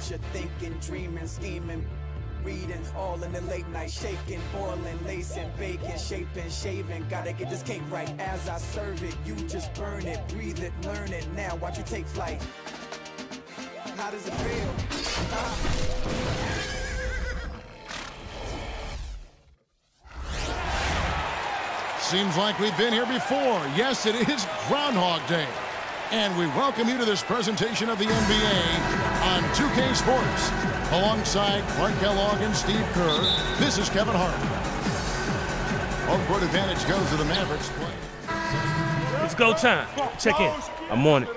future, thinking, dreaming, scheming, reading, all in the late night, shaking, boiling, lacing, baking, shaping, shaving. Gotta get this cake right as I serve it. You just burn it, breathe it, learn it. Now watch you take flight. How does it feel? Seems like we've been here before. Yes, it is Groundhog Day. And we welcome you to this presentation of the NBA on 2K Sports. Alongside Clark Kellogg and Steve Kerr, this is Kevin Hart. Home court advantage goes to the Mavericks. It's go time. Check in. I'm on it.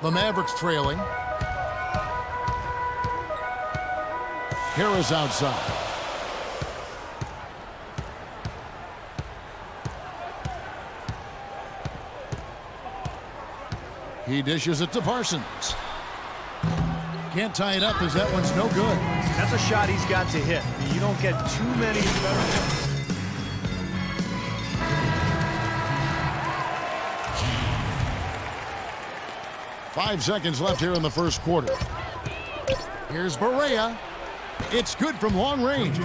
The Mavericks trailing. Harris outside. He dishes it to Parsons. Can't tie it up as that one's no good. That's a shot he's got to hit. You don't get too many better hits. 5 seconds left here in the first quarter. Here's Barea. It's good from long range.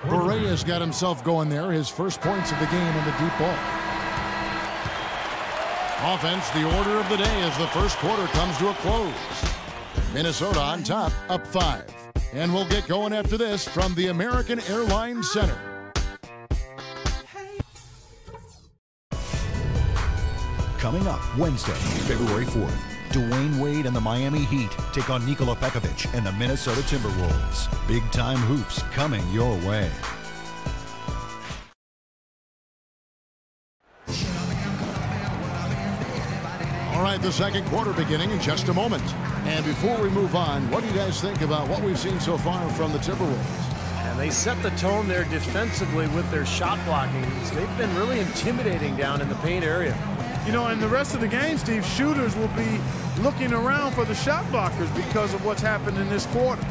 Barea's got himself going there. His first points of the game in the deep ball. Offense, the order of the day as the first quarter comes to a close. Minnesota on top, up 5. And we'll get going after this from the American Airlines Center. Coming up Wednesday, February 4th, Dwayne Wade and the Miami Heat take on Nikola Pekovic and the Minnesota Timberwolves. Big-time hoops coming your way. All right, the second quarter beginning in just a moment. And before we move on, what do you guys think about what we've seen so far from the Timberwolves? And they set the tone there defensively with their shot blocking. They've been really intimidating down in the paint area. You know, in the rest of the game, Steve, shooters will be looking around for the shot blockers because of what's happened in this quarter.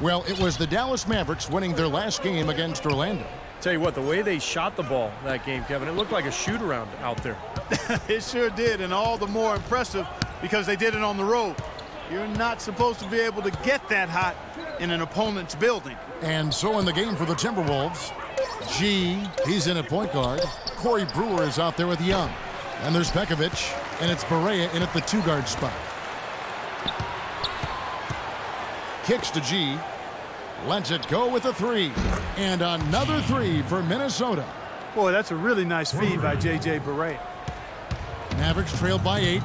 Well, it was the Dallas Mavericks winning their last game against Orlando. Tell you what, the way they shot the ball that game, Kevin, it looked like a shoot-around out there. It sure did, and all the more impressive because they did it on the road. You're not supposed to be able to get that hot in an opponent's building. And so in the game for the Timberwolves, he's in at point guard. Corey Brewer is out there with Young. And there's Pekovic, and it's Barea in at the 2-guard spot. Kicks to G. Lets it go with a 3. And another 3 for Minnesota. Boy, that's a really nice feed by J.J. Barea. Mavericks trailed by 8.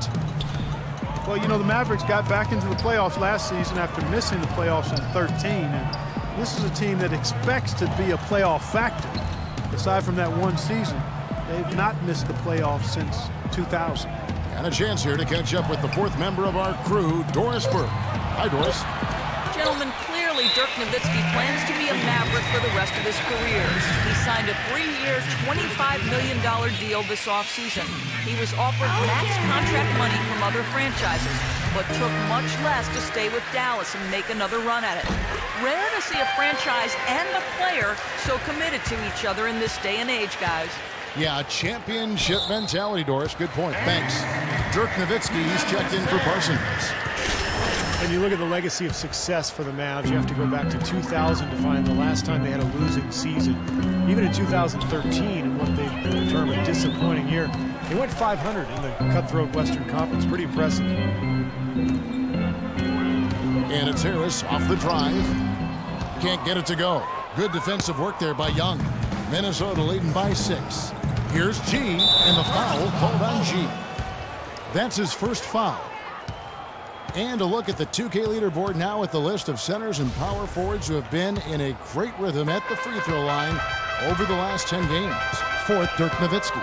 Well, you know, the Mavericks got back into the playoffs last season after missing the playoffs in 13. And this is a team that expects to be a playoff factor. Aside from that one season, they've not missed the playoffs since 2000. And a chance here to catch up with the 4th member of our crew, Doris Burke. Hi, Doris. Gentlemen, clearly Dirk Nowitzki plans to be a Maverick for the rest of his career. He signed a 3-year, $25 million deal this offseason. He was offered max contract money from other franchises, but took much less to stay with Dallas and make another run at it. Rare to see a franchise and a player so committed to each other in this day and age, guys. Yeah, championship mentality, Doris. Good point. Thanks. Dirk Nowitzki, he's checked in for Parsons. And you look at the legacy of success for the Mavs, you have to go back to 2000 to find the last time they had a losing season. Even in 2013, in what they term a disappointing year, They went 500 in the cutthroat Western Conference. Pretty impressive. And it's Harris off the drive. Can't get it to go. Good defensive work there by Young. Minnesota leading by 6. Here's G, and the foul called on G. That's his first foul. And a look at the 2K leaderboard now with the list of centers and power forwards who have been in a great rhythm at the free throw line over the last 10 games. Fourth, Dirk Nowitzki.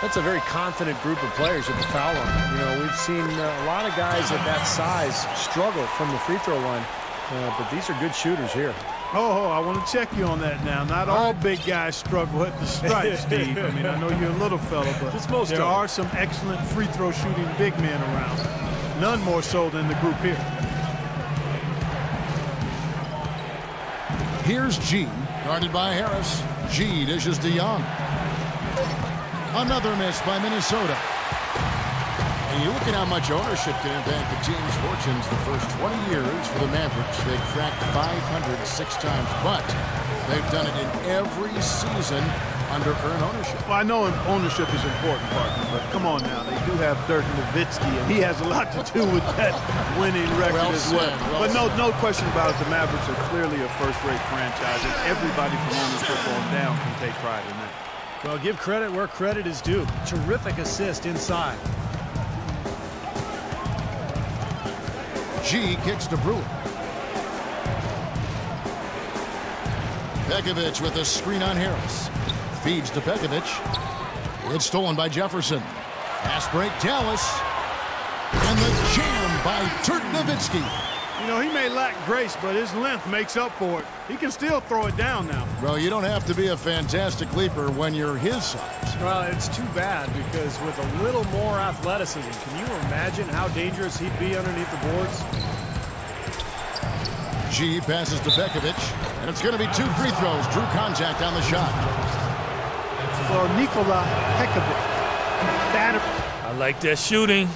That's a very confident group of players at the foul line. You know, we've seen a lot of guys at that size struggle from the free throw line, but these are good shooters here. Oh, I want to check you on that now. Not all big guys struggle at the stripe, Steve. I mean, I know you're a little fella, but there are some excellent free throw shooting big men around. None more so than the group here. Here's G, guarded by Harris. G dishes to Young. Another miss by Minnesota. And you look at how much ownership can impact the team's fortunes. The first 20 years for the Mavericks, they've cracked 506 times, but they've done it in every season under current ownership. Well, I know ownership is important, partner, but come on now. They do have Dirk Nowitzki, and he has a lot to do with that winning record as well. But no question about it, the Mavericks are clearly a first-rate franchise, and everybody from ownership on down can take pride in that. Well, give credit where credit is due. Terrific assist inside. G kicks to Brewer. Pekovic with a screen on Harris. Feeds to Pekovic. It's stolen by Jefferson. Fast break, Dallas. And the jam by Dirk Nowitzki. You know, he may lack grace, but his length makes up for it. He can still throw it down now. Well, you don't have to be a fantastic leaper when you're his size. Well, it's too bad because with a little more athleticism, can you imagine how dangerous he'd be underneath the boards? G passes to Pekovic, and it's going to be 2 free throws. Drew contact on the shot. For Nikola Pekovic. I like that shooting.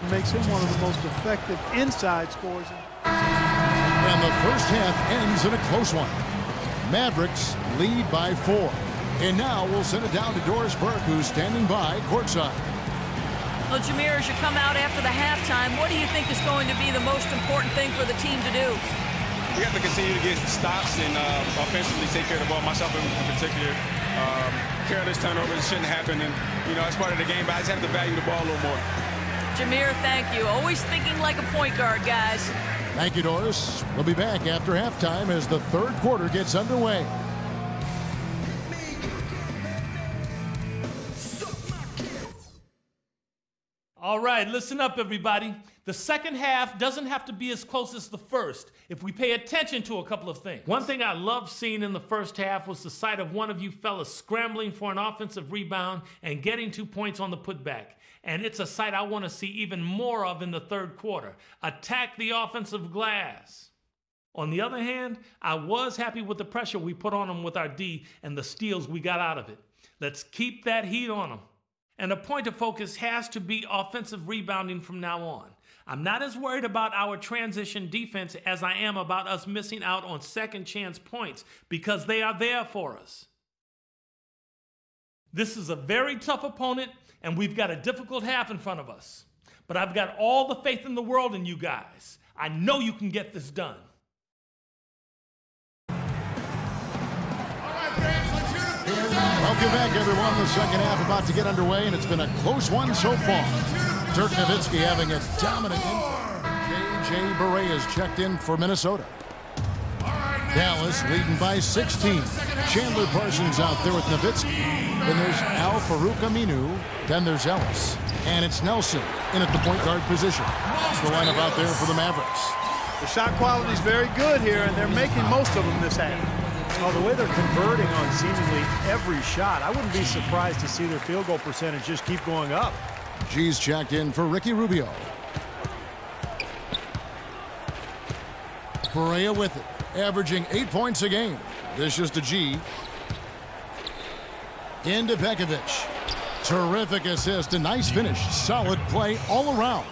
Makes him one of the most effective inside scorers. And the first half ends in a close one. Mavericks lead by 4. And now we'll send it down to Doris Burke, who's standing by courtside. Well, Jameer, as you come out after the halftime, what do you think is going to be the most important thing for the team to do? We have to continue to get stops and offensively take care of the ball. Myself in particular, careless turnovers shouldn't happen. And, you know, it's part of the game, but I just have to value the ball a little more. Jameer, thank you. Always thinking like a point guard, guys. Thank you, Doris. We'll be back after halftime as the third quarter gets underway. All right, listen up, everybody. The second half doesn't have to be as close as the first if we pay attention to a couple of things. One thing I loved seeing in the first half was the sight of one of you fellas scrambling for an offensive rebound and getting 2 points on the putback. And it's a sight I want to see even more of in the third quarter. Attack the offensive glass. On the other hand, I was happy with the pressure we put on them with our D and the steals we got out of it. Let's keep that heat on them. And a point of focus has to be offensive rebounding from now on. I'm not as worried about our transition defense as I am about us missing out on second chance points because they are there for us. This is a very tough opponent, and we've got a difficult half in front of us. But I've got all the faith in the world in you guys. I know you can get this done. Welcome back, everyone. The second half about to get underway, and it's been a close one so far. Dirk Nowitzki having a dominant influence. J.J. Barea is checked in for Minnesota. Dallas leading by 16. Chandler Parsons out there with Nowitzki. Then there's Al Farouk Aminu. Then there's Ellis. And it's Nelson in at the point guard position. That's the lineup out there for the Mavericks. The shot quality is very good here, and they're making most of them this half. Well, the way they're converting on seemingly every shot, I wouldn't be surprised to see their field goal percentage just keep going up. G's checked in for Ricky Rubio. Barea with it, averaging 8 points a game. This is to G. Into Pekovic. Terrific assist, a nice finish. Solid play all around.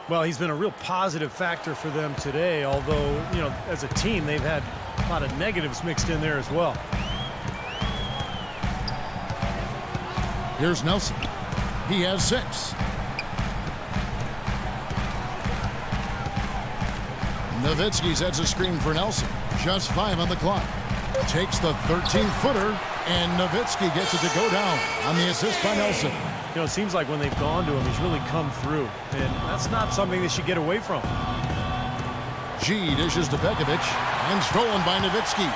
Well, he's been a real positive factor for them today, although, you know, as a team, they've had a lot of negatives mixed in there as well. Here's Nelson. He has 6. Nowitzki sets a screen for Nelson. Just 5 on the clock. Takes the 13-footer, and Nowitzki gets it to go down on the assist by Nelson. You know, it seems like when they've gone to him, he's really come through, and that's not something they should get away from. G dishes to Pekovic, and stolen by Nowitzki.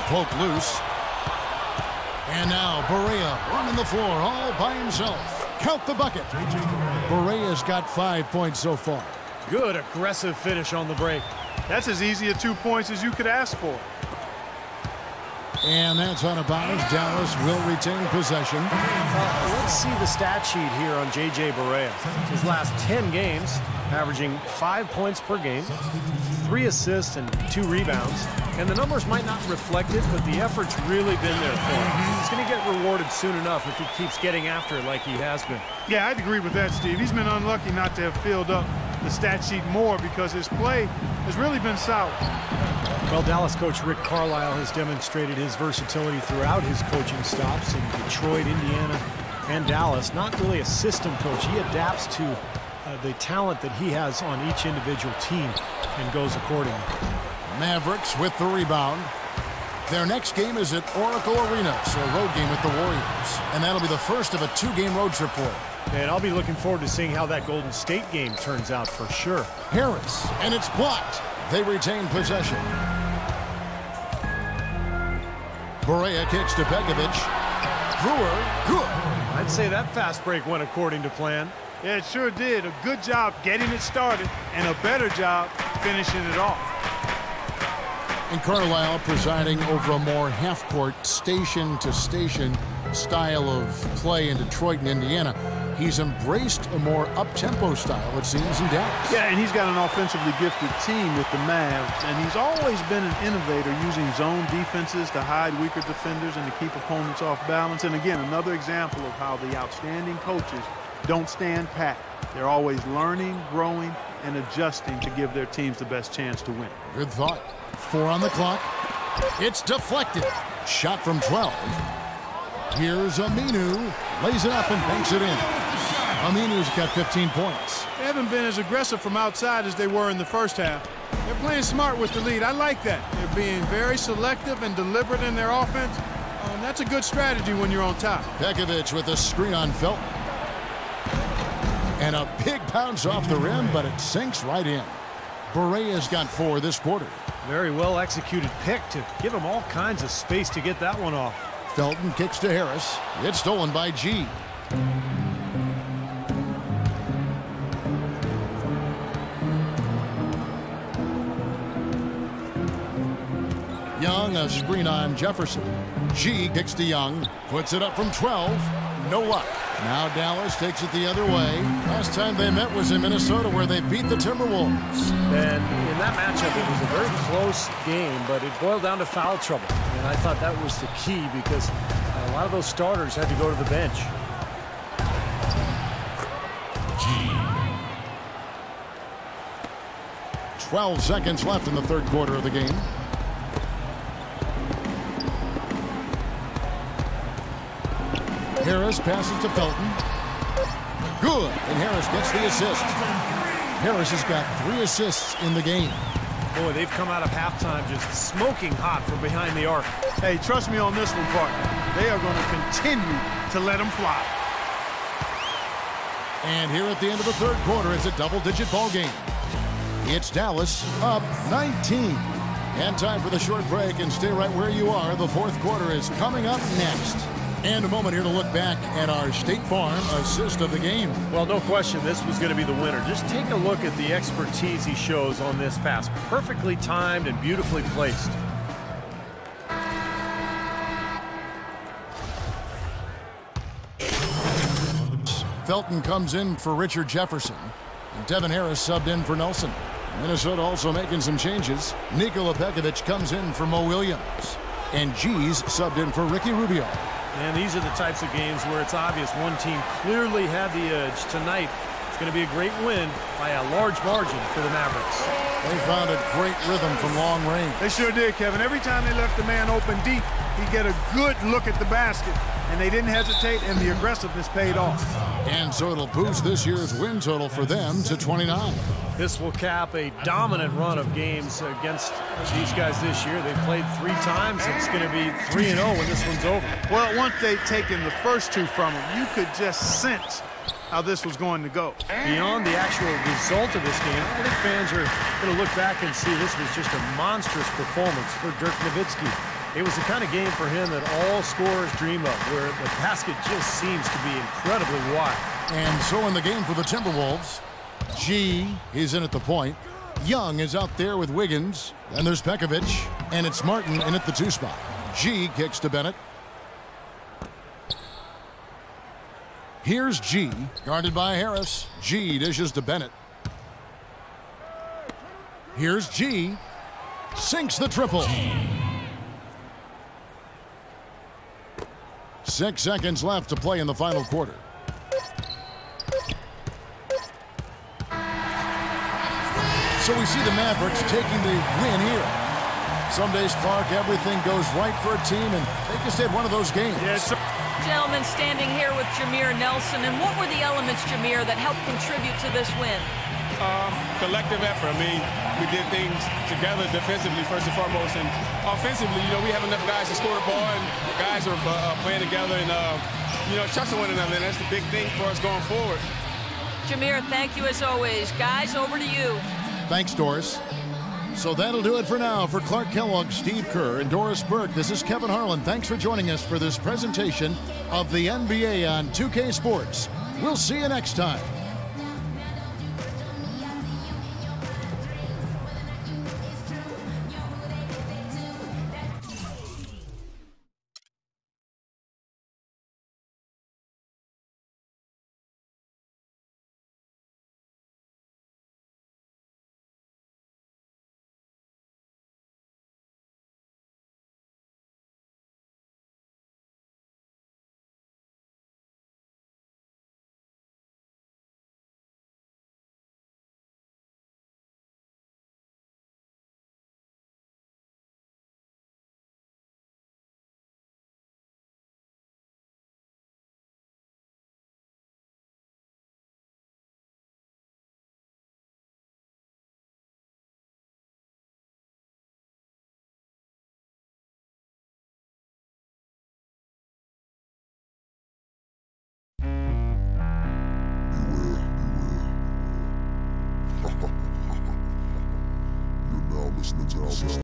Poke loose. And now Barea running the floor all by himself. Count the bucket. Barea's got 5 points so far. Good aggressive finish on the break. That's as easy a 2 points as you could ask for. And that's out of bounds. Dallas will retain possession. Let's see the stat sheet here on J.J. Barea. His last 10 games, averaging 5 points per game, 3 assists and 2 rebounds. And the numbers might not reflect it, but the effort's really been there for him. He's going to get rewarded soon enough if he keeps getting after it like he has been. Yeah, I'd agree with that, Steve. He's been unlucky not to have filled up the stat sheet more because his play has really been solid. Well, Dallas coach Rick Carlisle has demonstrated his versatility throughout his coaching stops in Detroit, Indiana, and Dallas. Not really a system coach. He adapts to the talent that he has on each individual team and goes accordingly. Mavericks with the rebound. Their next game is at Oracle Arena, so a road game with the Warriors. And that'll be the first of a 2-game road trip for them. And I'll be looking forward to seeing how that Golden State game turns out for sure. Harris, and it's blocked. They retain possession. Barea kicks to Pekovic. Brewer, good. I'd say that fast break went according to plan. Yeah, it sure did. A good job getting it started and a better job finishing it off. And Carlisle presiding over a more half-court, station-to-station style of play in Detroit and Indiana. He's embraced a more up-tempo style, it seems, in Dallas. Yeah, and he's got an offensively gifted team with the Mavs, and he's always been an innovator using zone defenses to hide weaker defenders and to keep opponents off balance. And again, another example of how the outstanding coaches don't stand pat. They're always learning, growing, and adjusting to give their teams the best chance to win. Good thought. 4 on the clock. It's deflected. Shot from 12. Here's Aminu. Lays it up and banks it in. Aminu's got 15 points. They haven't been as aggressive from outside as they were in the first half. They're playing smart with the lead. I like that. They're being very selective and deliberate in their offense. That's a good strategy when you're on top. Pekovic with a screen on Felton. And a big bounce off the rim, but it sinks right in. Barea's got 4 this quarter. Very well executed pick to give him all kinds of space to get that one off. Felton kicks to Harris. It's stolen by G. Young, a screen on Jefferson. G kicks to Young. Puts it up from 12. No luck. Now Dallas takes it the other way. Last time they met was in Minnesota, where they beat the Timberwolves. And in that matchup, it was a very close game, but it boiled down to foul trouble. And I thought that was the key because a lot of those starters had to go to the bench. 12 seconds left in the third quarter of the game. Harris passes to Felton. Good, and Harris gets the assist. Harris has got 3 assists in the game. Boy, they've come out of halftime just smoking hot from behind the arc. Hey, trust me on this one, partner. They are going to continue to let them fly. And here at the end of the third quarter, it's a double-digit ball game. It's Dallas up 19. And time for the short break, and stay right where you are. The fourth quarter is coming up next. And a moment here to look back at our State Farm assist of the game. Well, no question, this was going to be the winner. Just take a look at the expertise he shows on this pass. Perfectly timed and beautifully placed. Felton comes in for Richard Jefferson. And Devin Harris subbed in for Nelson. Minnesota also making some changes. Nikola Pekovic comes in for Mo Williams. And G's subbed in for Ricky Rubio. And these are the types of games where it's obvious one team clearly had the edge. Tonight, It's going to be a great win by a large margin for the Mavericks. They found a great rhythm from long range. They sure did, Kevin. Every time they left the man open deep, he'd get a good look at the basket. And they didn't hesitate, and the aggressiveness paid off. And so it'll boost this year's win total for them to 29. This will cap a dominant run of games against these guys this year. They've played 3 times. It's going to be 3-0 when this one's over. Well, once they'd taken the first 2 from him, you could just sense how this was going to go. Beyond the actual result of this game, I think fans are going to look back and see this was just a monstrous performance for Dirk Nowitzki. It was the kind of game for him that all scorers dream of, where the basket just seems to be incredibly wide. And so in the game for the Timberwolves, G is in at the point. Young is out there with Wiggins. And there's Pekovic. And it's Martin in at the 2 spot. G kicks to Bennett. Here's G, guarded by Harris. G dishes to Bennett. Here's G. Sinks the triple. 6 seconds left to play in the final quarter. So we see the Mavericks taking the win here. Some days, Clark, everything goes right for a team, and they just had one of those games. Yes, sir. Gentlemen, standing here with Jameer Nelson, and what were the elements, Jameer, that helped contribute to this win? Collective effort. I mean, we did things together defensively first and foremost, and offensively, you know, we have enough guys to score the ball, and the guys are playing together and, you know, trusting one another, and that's the big thing for us going forward. Jameer, thank you as always. Guys, over to you. Thanks, Doris. So that'll do it for now. For Clark Kellogg, Steve Kerr, and Doris Burke, this is Kevin Harlan. Thanks for joining us for this presentation of the NBA on 2K Sports. We'll see you next time. You're now listening to